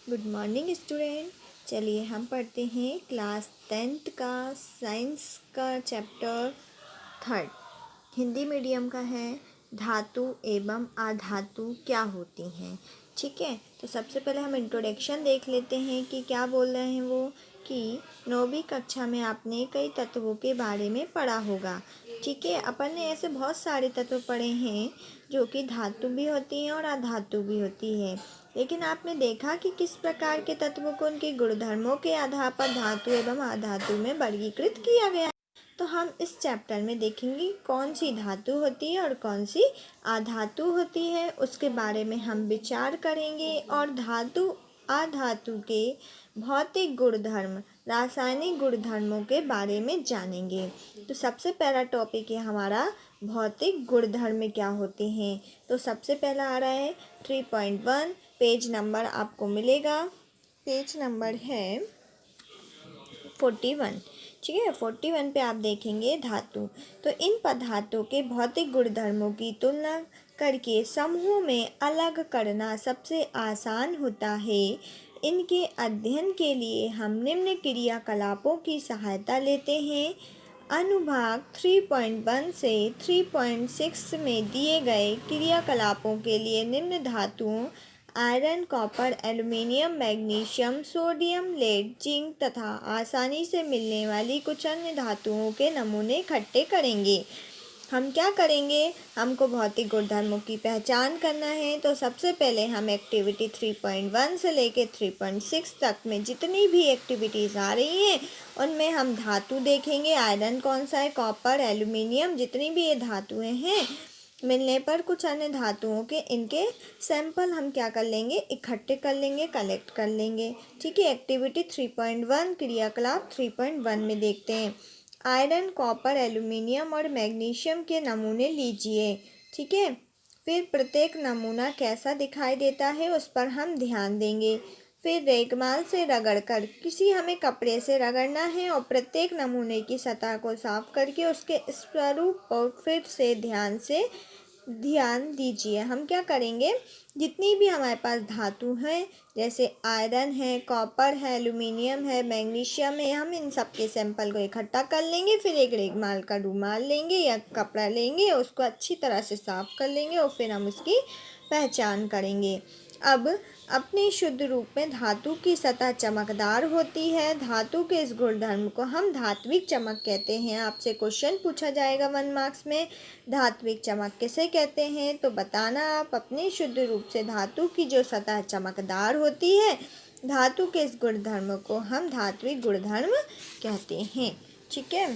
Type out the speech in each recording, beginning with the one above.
Good morning student. चलिए हम पढ़ते हैं क्लास 10th का साइंस का चैप्टर 3 हिंदी मीडियम का है। धातु एवं अधातु क्या होती हैं। ठीक है, तो सबसे पहले हम इंट्रोडक्शन देख लेते हैं कि क्या बोल रहे हैं वो कि 9वीं कक्षा में आपने कई तत्वों के बारे में पढ़ा होगा। ठीक है, अपन ने ऐसे बहुत सारे तत्व पढ़े हैं जो कि धातु भी होती हैं और अधातु भी होती है, लेकिन आपने देखा कि किस प्रकार के तत्वों को उनके गुणधर्मों के आधार पर धातु एवं अधातु में वर्गीकृत किया गया है। तो हम इस चैप्टर में देखेंगे कौन सी धातु होती है और कौन सी अधातु होती है, उसके बारे में हम विचार करेंगे और धातु अधातु के भौतिक गुणधर्म रासायनिक गुणधर्मों के बारे में जानेंगे। तो सबसे पहला टॉपिक है हमारा भौतिक गुणधर्म क्या होते हैं। तो सबसे पहला आ रहा है 3.1, पेज नंबर आपको मिलेगा, पेज नंबर है 41। ठीक है, 41 पे आप देखेंगे धातु। तो इन पदार्थों के भौतिक गुणधर्मों की तुलना करके समूहों में अलग करना सबसे आसान होता है। इनके अध्ययन के लिए हम निम्न क्रियाकलापों की सहायता लेते हैं। अनुभाग 3.1 से 3.6 में दिए गए क्रियाकलापों के लिए निम्न धातुओं iron, copper, aluminium, magnesium, sodium, lead, zinc तथा आसानी से मिलने वाली कुछ अन्य धातुओं के नमूने इकट्ठे करेंगे। हम क्या करेंगे, हमको भौतिक गुणधर्मों की पहचान करना है। तो सबसे पहले हम एक्टिविटी 3.1 से लेके 3.6 तक में जितनी भी एक्टिविटीज़ आ रही हैं उनमें हम धातु देखेंगे। आयरन कौन सा है, कॉपर, एल्युमिनियम, जितनी भी ये धातुएं हैं, मिलने पर कुछ अन्य धातुओं के इनके सैंपल हम क्या कर लेंगे, इकट्ठे कर लेंगे, कलेक्ट कर लेंगे। ठीक है, एक्टिविटी 3.1 क्रियाकलाप 3.1 में देखते हैं। आयरन, कॉपर, एल्युमिनियम और मैग्नीशियम के नमूने लीजिए। ठीक है, फिर प्रत्येक नमूना कैसा दिखाई देता है उस पर हम ध्यान देंगे। फिर रेगमाल से रगड़कर किसी हमें कपड़े से रगड़ना है और प्रत्येक नमूने की सतह को साफ करके उसके स्वरूप पर फिर से ध्यान दीजिए। हम क्या करेंगे, जितनी भी हमारे पास धातु हैं जैसे आयरन है, कॉपर है, एल्युमिनियम है, मैग्नीशियम है, हम इन सब के सैंपल को इकट्ठा कर लेंगे। फिर एक रेगमाल का रुमाल लेंगे या कपड़ा लेंगे, उसको अच्छी तरह से साफ कर लेंगे और फिर हम उसकी पहचान करेंगे। अब अपने शुद्ध रूप में धातु की सतह चमकदार होती है। धातु के इस गुणधर्म को हम धात्विक चमक कहते हैं। आपसे क्वेश्चन पूछा जाएगा 1 मार्क्स में, धात्विक चमक किसे कहते हैं, तो बताना आप। अपने शुद्ध रूप से धातु की जो सतह चमकदार होती है, धातु के इस गुणधर्म को हम धात्विक गुणधर्म कहते हैं। ठीक है,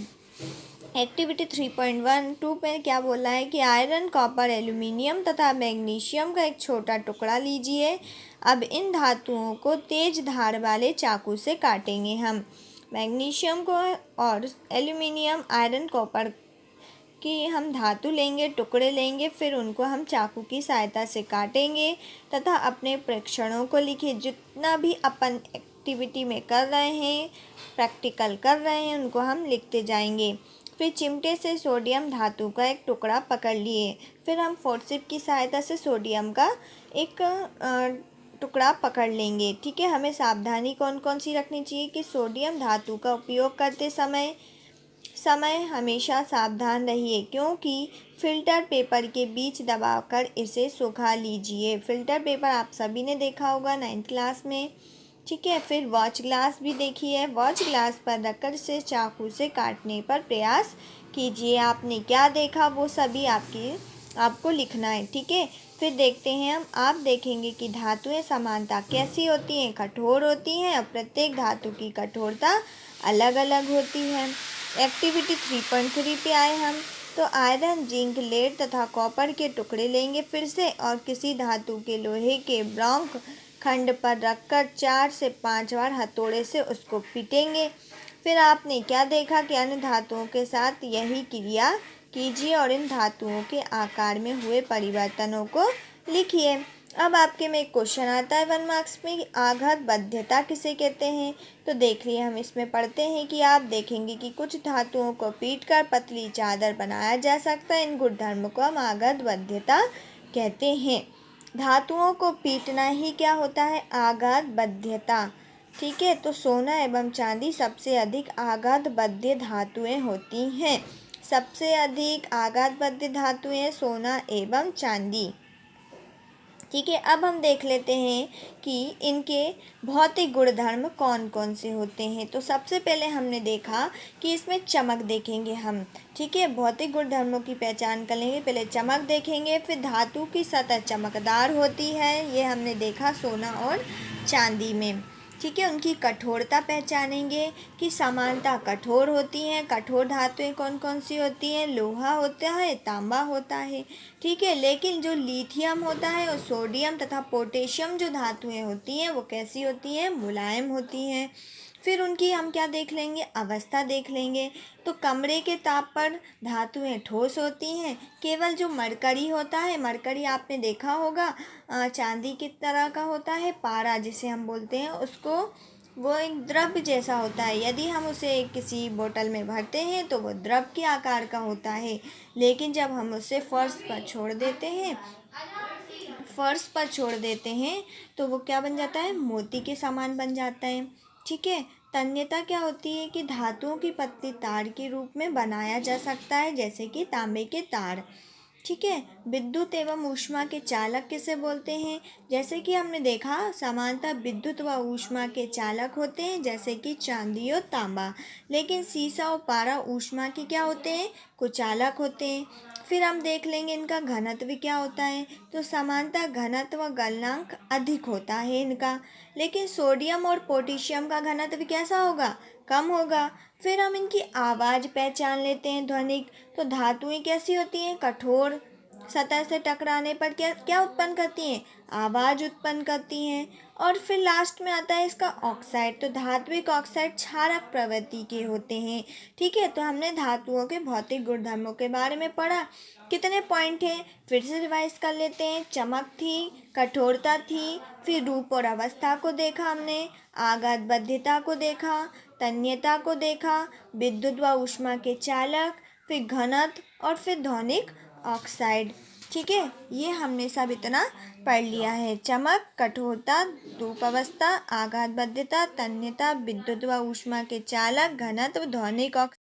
एक्टिविटी 3.12 पे क्या बोला है कि आयरन, कॉपर, एल्युमिनियम तथा मैग्नीशियम का एक छोटा टुकड़ा लीजिए। अब इन धातुओं को तेज धार वाले चाकू से काटेंगे हम। मैग्नीशियम को और एल्युमिनियम, आयरन, कॉपर की हम धातु लेंगे, टुकड़े लेंगे, फिर उनको हम चाकू की सहायता से काटेंगे तथा अपने प्रेक्षणों को लिखिए। जितना भी अपन एक्टिविटी में कर रहे हैं, प्रैक्टिकल कर रहे हैं, उनको हम लिखते जाएंगे। फिर चिमटे से सोडियम धातु का एक टुकड़ा पकड़ लिए। फिर हम फोर्सिप की सहायता से सोडियम का एक टुकड़ा पकड़ लेंगे। ठीक है, हमें सावधानी कौन कौन सी रखनी चाहिए कि सोडियम धातु का उपयोग करते समय हमेशा सावधान रहिए, क्योंकि फ़िल्टर पेपर के बीच दबाकर इसे सुखा लीजिए। फ़िल्टर पेपर आप सभी ने देखा होगा 9th क्लास में। ठीक है, फिर वॉच ग्लास भी देखिए। वॉच ग्लास पर रखकर इसे चाकू से काटने पर प्रयास कीजिए। आपने क्या देखा वो सभी आपको लिखना है। ठीक है, फिर देखते हैं हम। आप देखेंगे कि धातुएं समानता कैसी होती हैं, कठोर होती हैं और प्रत्येक धातु की कठोरता अलग अलग होती है। एक्टिविटी 3.3 पे आए हम। तो आयरन, जिंक, लेड तथा कॉपर के टुकड़े लेंगे फिर से और किसी धातु के लोहे के ब्रॉन्क खंड पर रखकर 4 से 5 बार हथौड़े से उसको पीटेंगे। फिर आपने क्या देखा कि अन्य धातुओं के साथ यही क्रिया कीजिए और इन धातुओं के आकार में हुए परिवर्तनों को लिखिए। अब आपके में एक क्वेश्चन आता है 1 मार्क्स में कि आघात बाध्यता किसे कहते हैं। तो देखिए, हम इसमें पढ़ते हैं कि आप देखेंगे कि कुछ धातुओं को पीटकर पतली चादर बनाया जा सकता है। इन गुणधर्म को हम आघात बाध्यता कहते हैं। धातुओं को पीटना ही क्या होता है? आघात बाध्यता। ठीक है, तो सोना एवं चांदी सबसे अधिक आघात बाध्य धातुएं होती हैं। सबसे अधिक आघात बाध्य धातुएं सोना एवं चांदी। ठीक है, अब हम देख लेते हैं कि इनके भौतिक गुणधर्म कौन कौन से होते हैं। तो सबसे पहले हमने देखा कि इसमें चमक देखेंगे हम। ठीक है, भौतिक गुणधर्मों की पहचान कर लेंगे। पहले चमक देखेंगे, फिर धातु की सतह चमकदार होती है, ये हमने देखा सोना और चांदी में। ठीक है, उनकी कठोरता पहचानेंगे कि समानता कठोर होती हैं। कठोर धातुएं कौन कौन सी होती हैं? लोहा होता है, तांबा होता है। ठीक है, लेकिन जो लिथियम होता है और सोडियम तथा पोटेशियम जो धातुएं होती हैं वो कैसी होती हैं? मुलायम होती हैं। फिर उनकी हम क्या देख लेंगे? अवस्था देख लेंगे। तो कमरे के ताप पर धातुएं ठोस होती हैं। केवल जो मरकरी होता है, मरकरी आपने देखा होगा चांदी की तरह का होता है, पारा जिसे हम बोलते हैं उसको, वो एक द्रव जैसा होता है। यदि हम उसे किसी बोतल में भरते हैं तो वो द्रव के आकार का होता है, लेकिन जब हम उसे फर्श पर छोड़ देते हैं तो वो क्या बन जाता है? मोती के समान बन जाता है। ठीक है, तन्यता क्या होती है कि धातुओं की पत्ती तार के रूप में बनाया जा सकता है, जैसे कि तांबे के तार। ठीक है, विद्युत एवं ऊष्मा के चालक किसे बोलते हैं? जैसे कि हमने देखा समानतः विद्युत व ऊष्मा के चालक होते हैं, जैसे कि चांदी और तांबा। लेकिन सीसा और पारा ऊष्मा के क्या होते हैं? कुचालक होते हैं। फिर हम देख लेंगे इनका घनत्व क्या होता है। तो समानतः घनत्व व गलनांक अधिक होता है इनका, लेकिन सोडियम और पोटेशियम का घनत्व कैसा होगा? कम होगा। फिर हम इनकी आवाज़ पहचान लेते हैं, ध्वनिक। तो धातुएं कैसी होती हैं? कठोर सतह से टकराने पर क्या क्या उत्पन्न करती हैं? आवाज़ उत्पन्न करती हैं। और फिर लास्ट में आता है इसका ऑक्साइड। तो धात्विक ऑक्साइड क्षारक प्रवृत्ति के होते हैं। ठीक है, तो हमने धातुओं के भौतिक गुणधर्मों के बारे में पढ़ा। कितने पॉइंट हैं? फिर से रिवाइज कर लेते हैं। चमक थी, कठोरता थी, फिर रूप और अवस्था को देखा हमने, आघात बाध्यता को देखा, तन्यता को देखा, विद्युत व ऊष्मा के चालक, फिर घनत्व और फिर ध्वनिक ऑक्साइड। ठीक है, ये हमने सब इतना पढ़ लिया है। चमक, कठोरता, रूप अवस्था, आघात बाध्यता, तन्यता, विद्युत व ऊष्मा के चालक, घनत्व, ध्वनिक ऑक्साइड।